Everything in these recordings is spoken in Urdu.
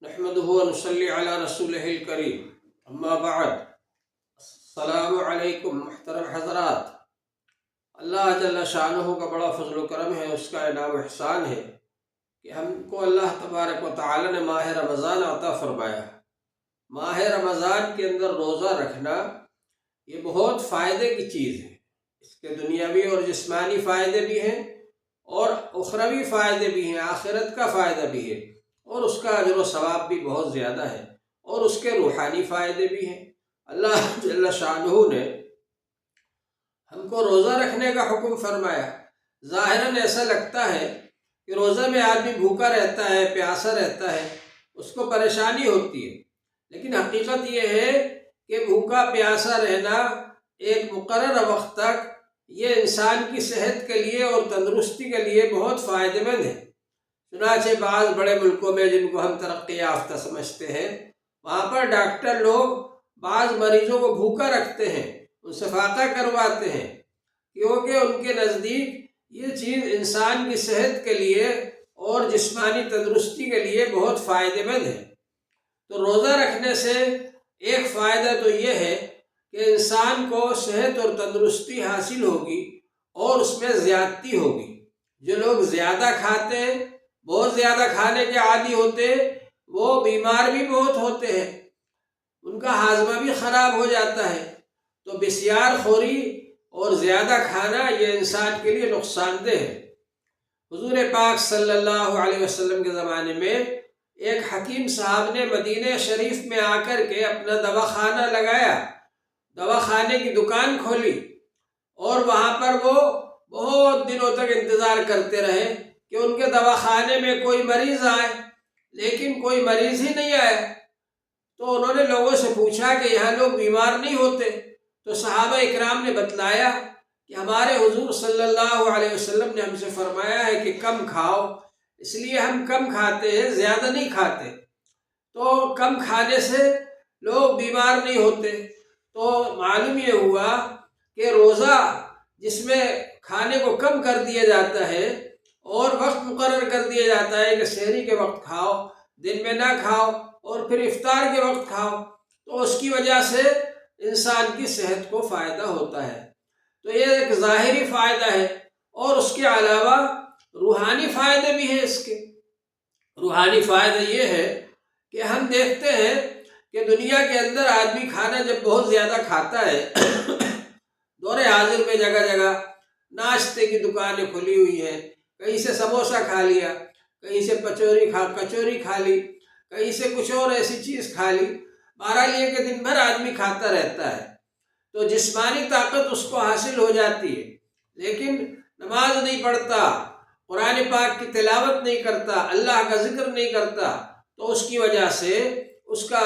نحمده ونصلي على رسوله الكريم اما بعد السلام علیکم محترم حضرات۔ اللہ جل شانہ کا بڑا فضل و کرم ہے، اس کا انعام و احسان ہے کہ ہم کو اللہ تبارک و تعالی نے ماہ رمضان عطا فرمایا۔ ماہ رمضان کے اندر روزہ رکھنا یہ بہت فائدے کی چیز ہے۔ اس کے دنیاوی اور جسمانی فائدے بھی ہیں اور اخروی فائدے بھی ہیں، آخرت کا فائدہ بھی ہے، اور اس کا اجر و ثواب بھی بہت زیادہ ہے، اور اس کے روحانی فائدے بھی ہیں۔ اللہ جل شانہ نے ہم کو روزہ رکھنے کا حکم فرمایا۔ ظاہراً ایسا لگتا ہے کہ روزہ میں آدمی بھوکا رہتا ہے، پیاسا رہتا ہے، اس کو پریشانی ہوتی ہے، لیکن حقیقت یہ ہے کہ بھوکا پیاسا رہنا ایک مقررہ وقت تک یہ انسان کی صحت کے لیے اور تندرستی کے لیے بہت فائدہ مند ہے۔ چنانچہ بعض بڑے ملکوں میں جن کو ہم ترقی یافتہ سمجھتے ہیں، وہاں پر ڈاکٹر لوگ بعض مریضوں کو بھوکا رکھتے ہیں، ان سے فاقہ کرواتے ہیں، کیونکہ ان کے نزدیک یہ چیز انسان کی صحت کے لیے اور جسمانی تندرستی کے لیے بہت فائدہ مند ہے۔ تو روزہ رکھنے سے ایک فائدہ تو یہ ہے کہ انسان کو صحت اور تندرستی حاصل ہوگی اور اس میں زیادتی ہوگی۔ جو لوگ زیادہ کھاتے ہیں، بہت زیادہ کھانے کے عادی ہوتے ہیں، وہ بیمار بھی بہت ہوتے ہیں، ان کا ہاضمہ بھی خراب ہو جاتا ہے۔ تو بسیار خوری اور زیادہ کھانا یہ انسان کے لیے نقصان دہ ہے۔ حضور پاک صلی اللہ علیہ وسلم کے زمانے میں ایک حکیم صاحب نے مدینہ شریف میں آ کر کے اپنا دواخانہ لگایا، دواخانے کی دکان کھولی، اور وہاں پر وہ بہت دنوں تک انتظار کرتے رہے کہ ان کے دواخانے میں کوئی مریض آئے، لیکن کوئی مریض ہی نہیں آیا۔ تو انہوں نے لوگوں سے پوچھا کہ یہاں لوگ بیمار نہیں ہوتے؟ تو صحابہ اکرام نے بتلایا کہ ہمارے حضور صلی اللہ علیہ وسلم نے ہم سے فرمایا ہے کہ کم کھاؤ، اس لیے ہم کم کھاتے ہیں، زیادہ نہیں کھاتے۔ تو کم کھانے سے لوگ بیمار نہیں ہوتے۔ تو معلوم یہ ہوا کہ روزہ جس میں کھانے کو کم کر دیا جاتا ہے اور وقت مقرر کر دیا جاتا ہے کہ سحری کے وقت کھاؤ، دن میں نہ کھاؤ، اور پھر افطار کے وقت کھاؤ، تو اس کی وجہ سے انسان کی صحت کو فائدہ ہوتا ہے۔ تو یہ ایک ظاہری فائدہ ہے، اور اس کے علاوہ روحانی فائدے بھی ہیں۔ اس کے روحانی فائدہ یہ ہے کہ ہم دیکھتے ہیں کہ دنیا کے اندر آدمی کھانا جب بہت زیادہ کھاتا ہے دور حاضر میں جگہ جگہ ناشتے کی دکانیں کھلی ہوئی ہیں، کہیں سے سموسہ کھا لیا، کہیں سے کچوری کھا لی، کہیں سے کچھ اور ایسی چیز کھا لی، بہرحال یہ کہ دن بھر آدمی کھاتا رہتا ہے، تو جسمانی طاقت اس کو حاصل ہو جاتی ہے، لیکن نماز نہیں پڑھتا، قرآن پاک کی تلاوت نہیں کرتا، اللہ کا ذکر نہیں کرتا، تو اس کی وجہ سے اس کا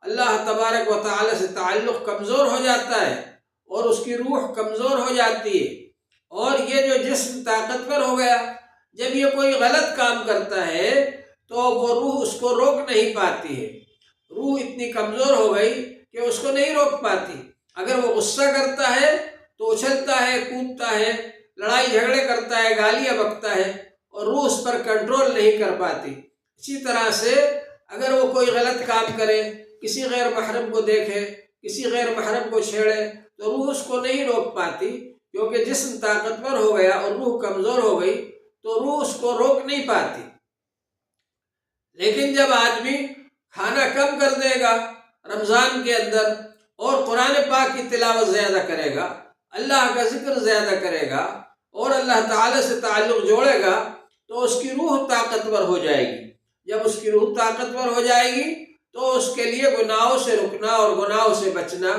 اللہ تبارک و تعالی سے تعلق کمزور ہو جاتا ہے، اور اس کی روح کمزور ہو جاتی ہے، اور یہ جو جسم طاقتور ہو گیا، جب یہ کوئی غلط کام کرتا ہے تو وہ روح اس کو روک نہیں پاتی ہے۔ روح اتنی کمزور ہو گئی کہ اس کو نہیں روک پاتی۔ اگر وہ غصہ کرتا ہے تو اچھلتا ہے، کودتا ہے، لڑائی جھگڑے کرتا ہے، گالیاں بکتا ہے، اور روح اس پر کنٹرول نہیں کر پاتی۔ اسی طرح سے اگر وہ کوئی غلط کام کرے، کسی غیر محرم کو دیکھے، کسی غیر محرم کو چھیڑے، تو روح اس کو نہیں روک پاتی، کیونکہ جسم طاقتور ہو گیا اور روح کمزور ہو گئی، تو روح اس کو روک نہیں پاتی۔ لیکن جب آدمی کھانا کم کر دے گا رمضان کے اندر، اور قرآن پاک کی تلاوت زیادہ کرے گا، اللہ کا ذکر زیادہ کرے گا، اور اللہ تعالی سے تعلق جوڑے گا، تو اس کی روح طاقتور ہو جائے گی۔ جب اس کی روح طاقتور ہو جائے گی تو اس کے لیے گناہوں سے رکنا اور گناہوں سے بچنا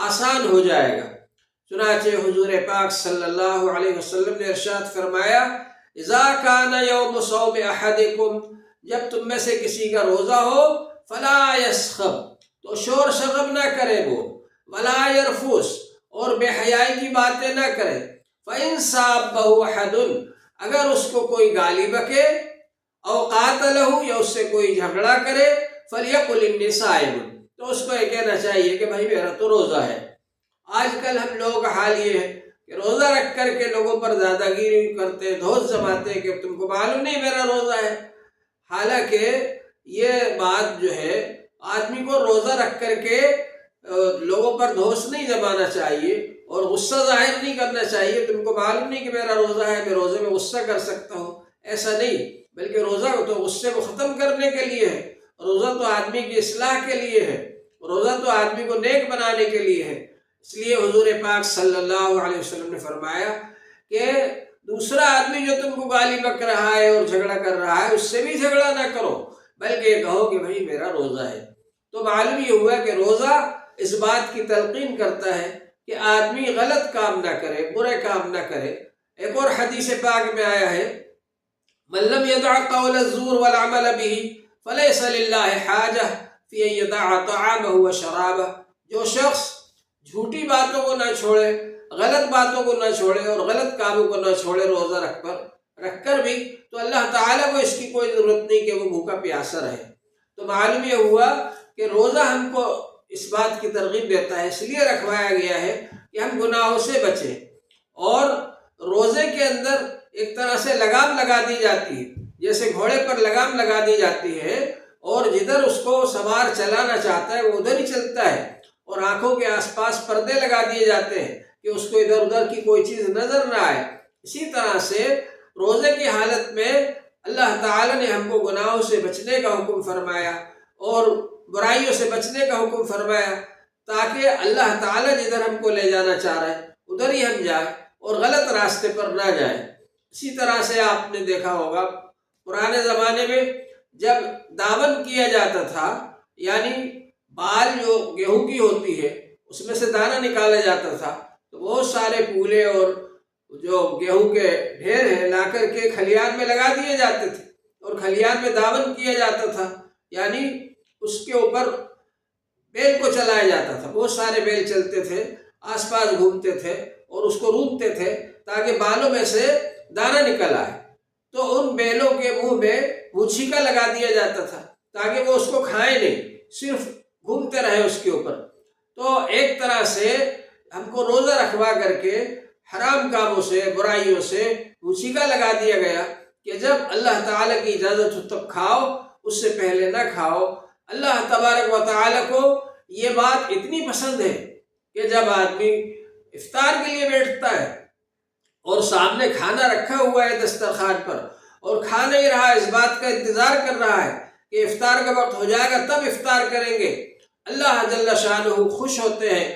آسان ہو جائے گا۔ چنانچہ حضور پاک صلی اللہ علیہ وسلم نے ارشاد فرمایا، اذا کان یوم صوم احدکم، جب تم میں سے کسی کا روزہ ہو، فلا یسخب، تو شور شغب نہ کرے وہ، ولا یرفس، اور بے حیائی کی باتیں نہ کرے، فإن صابہ احد، اگر اس کو کوئی گالی بکے، او قاتلہ، یا اس سے کوئی جھگڑا کرے، فلیقل انی صائم، تو اس کو یہ کہنا چاہیے کہ بھائی میرا تو روزہ ہے۔ آج کل ہم لوگوں کا حال یہ ہے کہ روزہ رکھ کر کے لوگوں پر دادا گیری کرتے، دھوس جماتے کہ تم کو معلوم نہیں میرا روزہ ہے، حالانکہ یہ بات جو ہے آدمی کو روزہ رکھ کر کے لوگوں پر دھوس نہیں جمانا چاہیے اور غصہ ظاہر نہیں کرنا چاہیے. تم کو معلوم نہیں کہ میرا روزہ ہے، میں روزے میں غصہ کر سکتا ہوں، ایسا نہیں. بلکہ روزہ تو غصے کو ختم کرنے کے لیے ہے، روزہ تو آدمی کی اصلاح کے لیے ہے، روزہ تو آدمی کو نیک بنانے کے لیے ہے. اس لیے حضور پاک صلی اللہ علیہ وسلم نے فرمایا کہ دوسرا آدمی جو تم کو گالی بک رہا ہے اور جھگڑا کر رہا ہے اس سے بھی جھگڑا نہ کرو، بلکہ یہ کہو کہ بھائی میرا روزہ ہے. تو معلوم یہ ہوا کہ روزہ اس بات کی تلقین کرتا ہے کہ آدمی غلط کام نہ کرے، برے کام نہ کرے. ایک اور حدیث پاک میں آیا ہے من لم يدع قول الزور والعمل به فليس لله حاجة في أن يدع طعامه وشرابه. جو شخص جھوٹی باتوں کو نہ چھوڑے، غلط باتوں کو نہ چھوڑے اور غلط کاموں کو نہ چھوڑے روزہ رکھ کر بھی، تو اللہ تعالیٰ کو اس کی کوئی ضرورت نہیں کہ وہ بھوکا پیاسا رہے. تو معلوم یہ ہوا کہ روزہ ہم کو اس بات کی ترغیب دیتا ہے، اس لیے رکھوایا گیا ہے کہ ہم گناہوں سے بچیں. اور روزے کے اندر ایک طرح سے لگام لگا دی جاتی ہے، جیسے گھوڑے پر لگام لگا دی جاتی ہے اور جدھر اس کو سوار چلانا چاہتا ہے وہ ادھر ہی چلتا ہے، اور آنکھوں کے آس پاس پردے لگا دیے جاتے ہیں کہ اس کو ادھر ادھر کی کوئی چیز نظر نہ آئے. اسی طرح سے روزے کی حالت میں اللہ تعالیٰ نے ہم کو گناہوں سے بچنے کا حکم فرمایا اور برائیوں سے بچنے کا حکم فرمایا، تاکہ اللہ تعالیٰ جدھر ہم کو لے جانا چاہ رہا ہے ادھر ہی ہم جائیں اور غلط راستے پر نہ جائیں. اسی طرح سے آپ نے دیکھا ہوگا پرانے زمانے میں جب دامن کیا جاتا تھا، یعنی بال جو گیہوں کی ہوتی ہے اس میں سے دانہ نکالا جاتا تھا، تو بہت سارے پولے اور جو گیہوں کے ڈھیر ہیں لا کر کے کھلیان میں لگا دیے جاتے تھے اور کھلیان میں دامن کیا جاتا تھا، یعنی اس کے اوپر بیل کو چلایا جاتا تھا. بہت سارے بیل چلتے تھے، آس پاس گھومتے تھے اور اس کو رونتے تھے تاکہ بالوں میں سے دانہ نکل آئے. تو ان بیلوں کے منہ میں چھیکا لگا دیا جاتا تھا تاکہ وہ اس کو کھائیں نہیں، صرف گھومتے رہے اس کے اوپر. تو ایک طرح سے ہم کو روزہ رکھوا کر کے حرام کاموں سے، برائیوں سے چھیکا لگا دیا گیا کہ جب اللہ تعالیٰ کی اجازت ہو تب کھاؤ، اس سے پہلے نہ کھاؤ. اللہ تبارک و تعالیٰ کو یہ بات اتنی پسند ہے کہ جب آدمی افطار کے لیے بیٹھتا ہے اور سامنے کھانا رکھا ہوا ہے دسترخوان پر اور کھا نہیں رہا ہے، اس بات کا انتظار کر رہا ہے کہ افطار کا وقت ہو جائے گا تب افطار کریں گے، اللہ جل شانہ خوش ہوتے ہیں،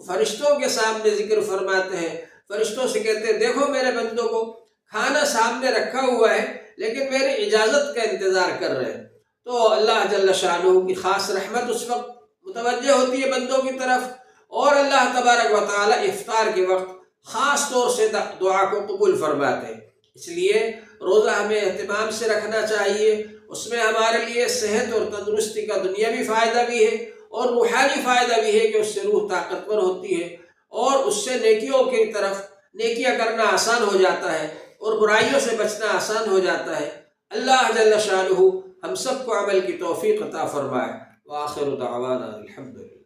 فرشتوں کے سامنے ذکر فرماتے ہیں، فرشتوں سے کہتے ہیں دیکھو میرے بندوں کو کھانا سامنے رکھا ہوا ہے لیکن میری اجازت کا انتظار کر رہے ہیں. تو اللہ جل شانہ کی خاص رحمت اس وقت متوجہ ہوتی ہے بندوں کی طرف، اور اللہ تبارک و تعالیٰ افطار کے وقت خاص طور سے دعا کو قبول فرماتے ہیں. اس لیے روزہ ہمیں اہتمام سے رکھنا چاہیے. اس میں ہمارے لیے صحت اور تندرستی کا دنیاوی فائدہ بھی ہے اور روحانی فائدہ بھی ہے کہ اس سے روح طاقتور ہوتی ہے اور اس سے نیکیوں کی طرف نیکیاں کرنا آسان ہو جاتا ہے اور برائیوں سے بچنا آسان ہو جاتا ہے. اللہ جل شانہ ہم سب کو عمل کی توفیق عطا فرمائے. وآخر دعوانا الحمدللہ.